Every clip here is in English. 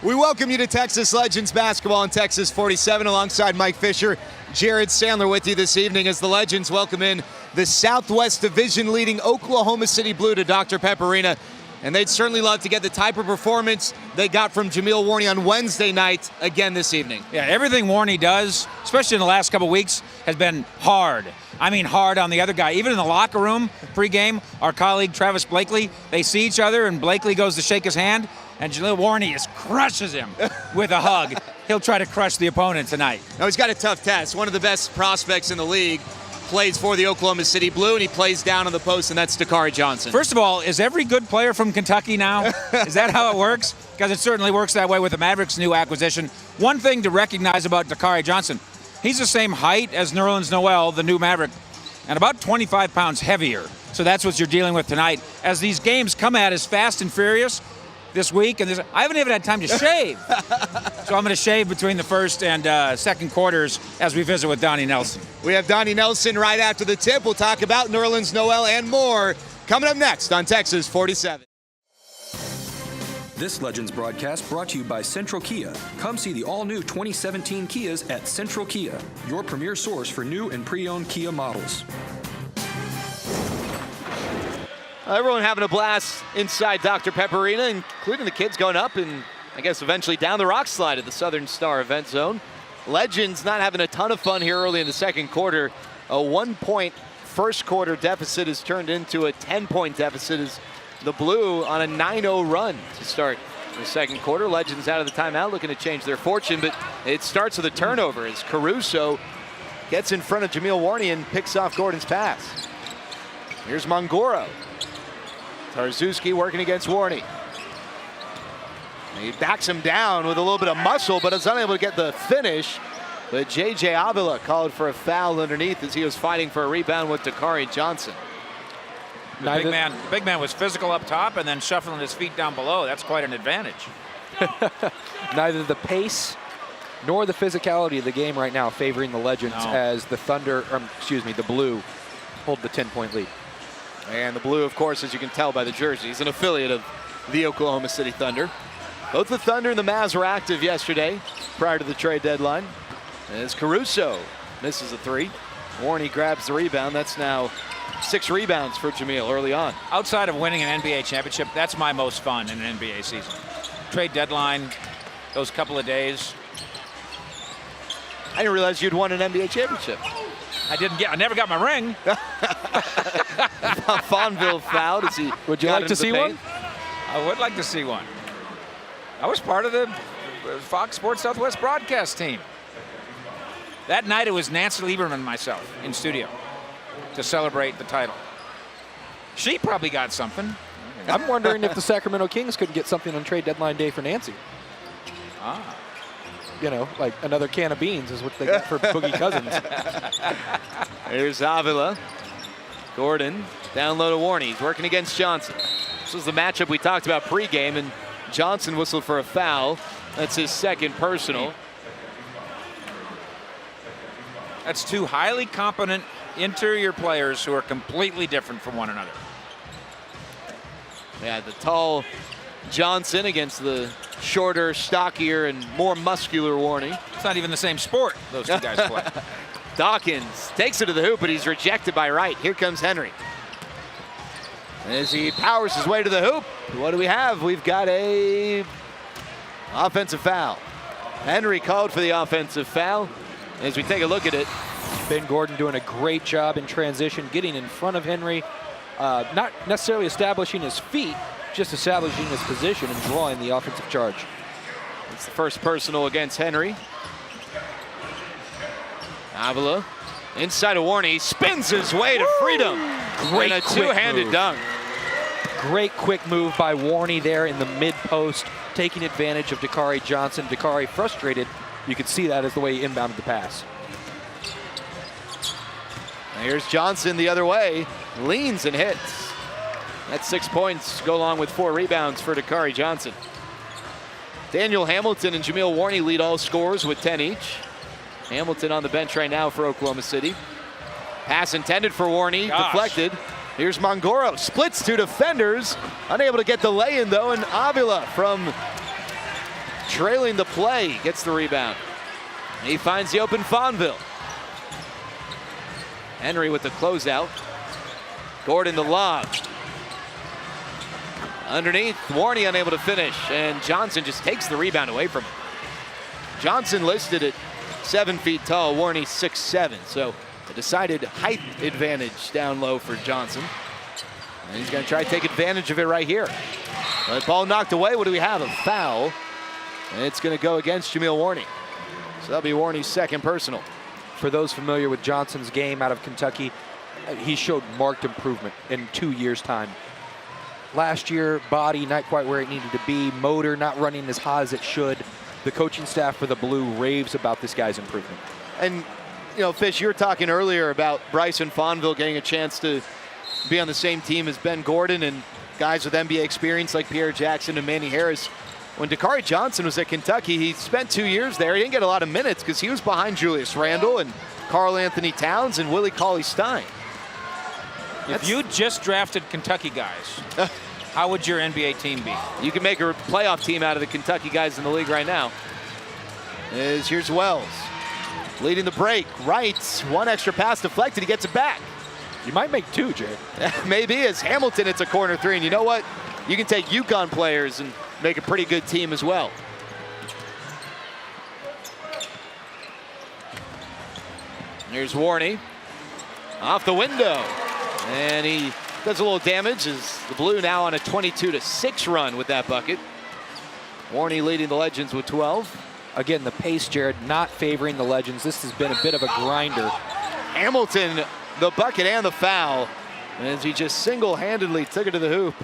We welcome you to Texas Legends Basketball on Texas 47 alongside Mike Fisher, Jared Sandler with you this evening as the Legends welcome in the Southwest Division leading Oklahoma City Blue to Dr. Pep Arena. And they'd certainly love to get the type of performance they got from Jameel Warney on Wednesday night again this evening. Yeah, everything Warney does, especially in the last couple weeks, has been hard. I mean hard on the other guy. Even in the locker room pregame, our colleague Travis Blakely, they see each other and Blakely goes to shake his hand and Jameel Warney just crushes him with a hug. He'll try to crush the opponent tonight. Now he's got a tough test. One of the best prospects in the league. Plays for the Oklahoma City Blue, and he plays down on the post, and that's Dakari Johnson. First of all, is every good player from Kentucky now? Is that how it works? Because it certainly works that way with the Mavericks' new acquisition. One thing to recognize about Dakari Johnson, he's the same height as Nerlens Noel, the new Maverick, and about 25 pounds heavier. So that's what you're dealing with tonight. As these games come at us fast and furious this week, and I haven't even had time to shave. So I'm going to shave between the first and second quarters as we visit with Donnie Nelson. We have Donnie Nelson right after the tip. We'll talk about Nerlens Noel and more coming up next on Texas 47. This Legends broadcast brought to you by Central Kia. Come see the all-new 2017 Kias at Central Kia, your premier source for new and pre-owned Kia models. Everyone having a blast inside Dr. Pep Arena, including the kids going up and I guess eventually down the rock slide at the Southern Star event zone. Legends not having a ton of fun here early in the second quarter. A 1-point first quarter deficit has turned into a 10-point deficit as the Blue on a 9-0 run to start the second quarter. Legends out of the timeout looking to change their fortune, but it starts with a turnover as Caruso gets in front of Jameel Warney and picks off Gordon's pass. Here's Mongoro. Tarczewski working against Warney. He backs him down with a little bit of muscle, but is unable to get the finish. But J.J. Avila called for a foul underneath as he was fighting for a rebound with Dakari Johnson. The big man was physical up top and then shuffling his feet down below. That's quite an advantage. Neither the pace nor the physicality of the game right now favoring the Legends as the the Blue hold the 10-point lead. And the Blue, of course, as you can tell by the jersey, is an affiliate of the Oklahoma City Thunder. Both the Thunder and the Mavs were active yesterday prior to the trade deadline. As Caruso misses a three, Warney grabs the rebound. That's now 6 rebounds for Jameel early on. Outside of winning an NBA championship, that's my most fun in an NBA season. Trade deadline, those couple of days. I didn't realize you'd won an NBA championship. I never got my ring. Fonville fouled as he Would you like to see one? I would like to see one. I was part of the Fox Sports Southwest broadcast team. That night it was Nancy Lieberman and myself in studio to celebrate the title. She probably got something. I'm wondering if the Sacramento Kings could get something on trade deadline day for Nancy. You know, like another can of beans is what they got for Boogie Cousins. Here's Avila. Gordon down low to Warney. He's working against Johnson. This was the matchup we talked about pregame, and Johnson whistled for a foul. That's his second personal. That's two highly competent interior players who are completely different from one another. Yeah, the tall Johnson against the shorter, stockier, and more muscular Warney. It's not even the same sport those two guys play. Dawkins takes it to the hoop, but he's rejected by Wright. Here comes Henry. As he powers his way to the hoop, what do we have? We've got a offensive foul. Henry called for the offensive foul. As we take a look at it, Ben Gordon doing a great job in transition, getting in front of Henry, not necessarily establishing his feet, just establishing his position and drawing the offensive charge. It's the first personal against Henry. Avila inside of Warney, spins his way to freedom. Great and a two-handed dunk. Great quick move by Warney there in the mid-post, taking advantage of Dakari Johnson. Dakari frustrated. You could see that as the way he inbounded the pass. Here's Johnson the other way, leans and hits. That's 6 points, go along with 4 rebounds for Dakari Johnson. Daniel Hamilton and Jameel Warney lead all scorers with 10 each. Hamilton on the bench right now for Oklahoma City. Pass intended for Warney, deflected. Here's Mongoro, splits 2 defenders. Unable to get the lay-in though, and Avila from trailing the play, gets the rebound. He finds the open Fonville. Henry with the closeout. Gordon the lob. Underneath, Warney unable to finish, and Johnson just takes the rebound away from him. Johnson listed at 7 feet tall, Warney 6'7", so a decided height advantage down low for Johnson. And he's going to try to take advantage of it right here. But ball knocked away. What do we have? A foul. And it's going to go against Jameel Warney. So that'll be Warney's second personal. For those familiar with Johnson's game out of Kentucky, he showed marked improvement in 2 years' time. Last year, body not quite where it needed to be, motor not running as hot as it should. The coaching staff for the Blue raves about this guy's improvement. And, you know, Fish, you were talking earlier about Bryson Fonville getting a chance to be on the same team as Ben Gordon and guys with NBA experience like Pierre Jackson and Manny Harris. When Dakari Johnson was at Kentucky, he spent 2 years there. He didn't get a lot of minutes because he was behind Julius Randle and Karl Anthony Towns and Willie Cauley-Stein. If you just drafted Kentucky guys, how would your NBA team be? You can make a playoff team out of the Kentucky guys in the league right now. Here's Wells. Leading the break, right. One extra pass deflected, he gets it back. You might make two, Jared. Maybe as Hamilton, it's a corner three. And you know what? You can take UConn players and make a pretty good team as well. Here's Warney. Off the window. And he does a little damage as the Blue now on a 22-6 run with that bucket. Warney leading the Legends with 12. Again, the pace, Jared, not favoring the Legends. This has been a bit of a grinder. Hamilton, the bucket and the foul, as he just single-handedly took it to the hoop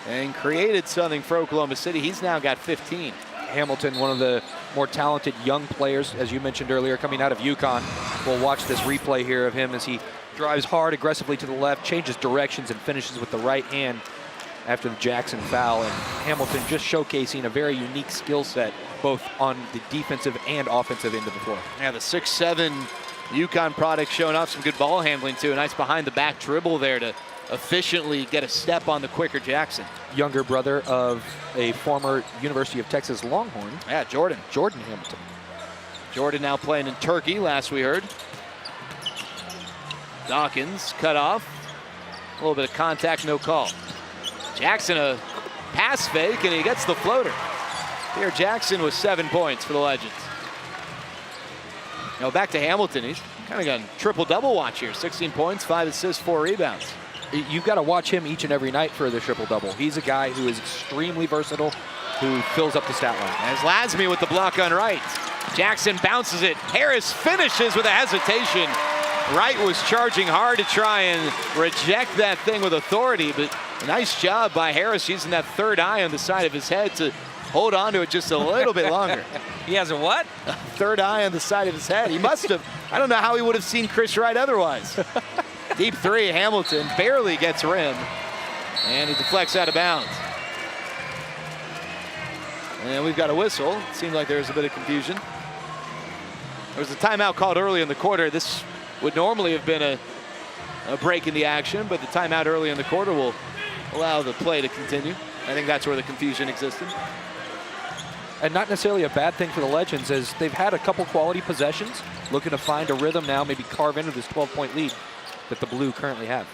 and created something for Oklahoma City. He's now got 15. Hamilton, one of the more talented young players, as you mentioned earlier, coming out of UConn. We'll watch this replay here of him as he drives hard, aggressively to the left, changes directions, and finishes with the right hand after the Jackson foul. And Hamilton just showcasing a very unique skill set, both on the defensive and offensive end of the floor. Yeah, the 6'7" UConn product showing off some good ball handling, too. A nice behind-the-back dribble there to efficiently get a step on the quicker Jackson. Younger brother of a former University of Texas Longhorn. Yeah, Jordan Hamilton. Jordan now playing in Turkey, last we heard. Dawkins cut off. A little bit of contact, no call. Jackson a pass fake, and he gets the floater. Here Jackson with 7 points for the Legends. Now back to Hamilton. He's kind of got a triple-double watch here. 16 points, 5 assists, 4 rebounds. You've got to watch him each and every night for the triple-double. He's a guy who is extremely versatile, who fills up the stat line. As Lasme with the block on Wright. Jackson bounces it. Harris finishes with a hesitation. Wright was charging hard to try and reject that thing with authority, but a nice job by Harris using that third eye on the side of his head to hold on to it just a little bit longer. He has a what? A third eye on the side of his head. He must have. I don't know how he would have seen Chris Wright otherwise. Deep three, Hamilton barely gets rim, and he deflects out of bounds. And we've got a whistle. Seemed like there was a bit of confusion. There was a timeout called early in the quarter. This would normally have been a break in the action, but the timeout early in the quarter will allow the play to continue. I think that's where the confusion existed. And not necessarily a bad thing for the Legends, as they've had a couple quality possessions, looking to find a rhythm now, maybe carve into this 12-point lead that the Blue currently have.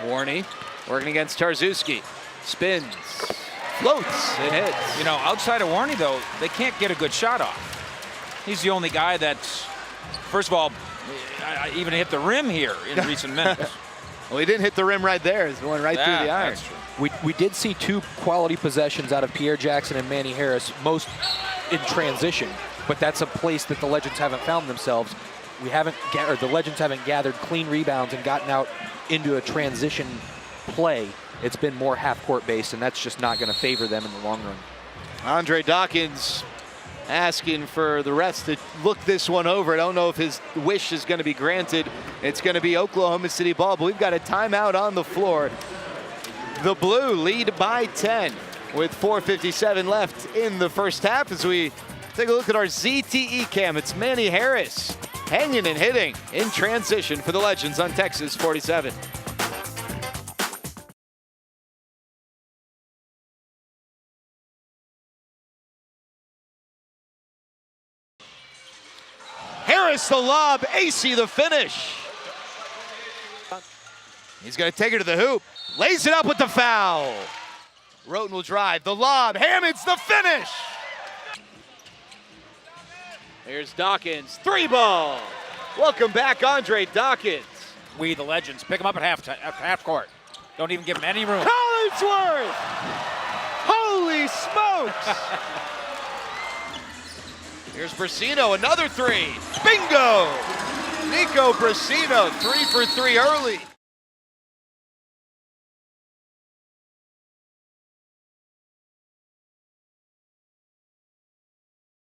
Warney working against Tarczewski. Spins, floats, and hits. You know, outside of Warney, though, they can't get a good shot off. He's the only guy that's, first of all, even hit the rim here in recent minutes. Well, he didn't hit the rim right there. It's going right through the iron. That's true. We did see 2 quality possessions out of Pierre Jackson and Manny Harris, most in transition, but that's a place that the Legends haven't found themselves. The Legends haven't gathered clean rebounds and gotten out into a transition play. It's been more half-court based, and that's just not going to favor them in the long run. Andre Dawkins asking for the rest to look this one over. I don't know if his wish is going to be granted. It's going to be Oklahoma City ball, but we've got a timeout on the floor. The Blue lead by 10 with 4:57 left in the first half as we take a look at our ZTE cam. It's Manny Harris hanging and hitting in transition for the Legends on Texas 47. Morris the lob, AC the finish. He's going to take it to the hoop. Lays it up with the foul. Roten will drive, the lob, Hammonds the finish. Here's Dawkins, 3-ball. Welcome back, Andre Dawkins. We, the Legends, pick him up at half court. Don't even give him any room. Collinsworth! Holy smokes! Here's Brasino, another three. Bingo! Nico Brasino, 3 for 3 early.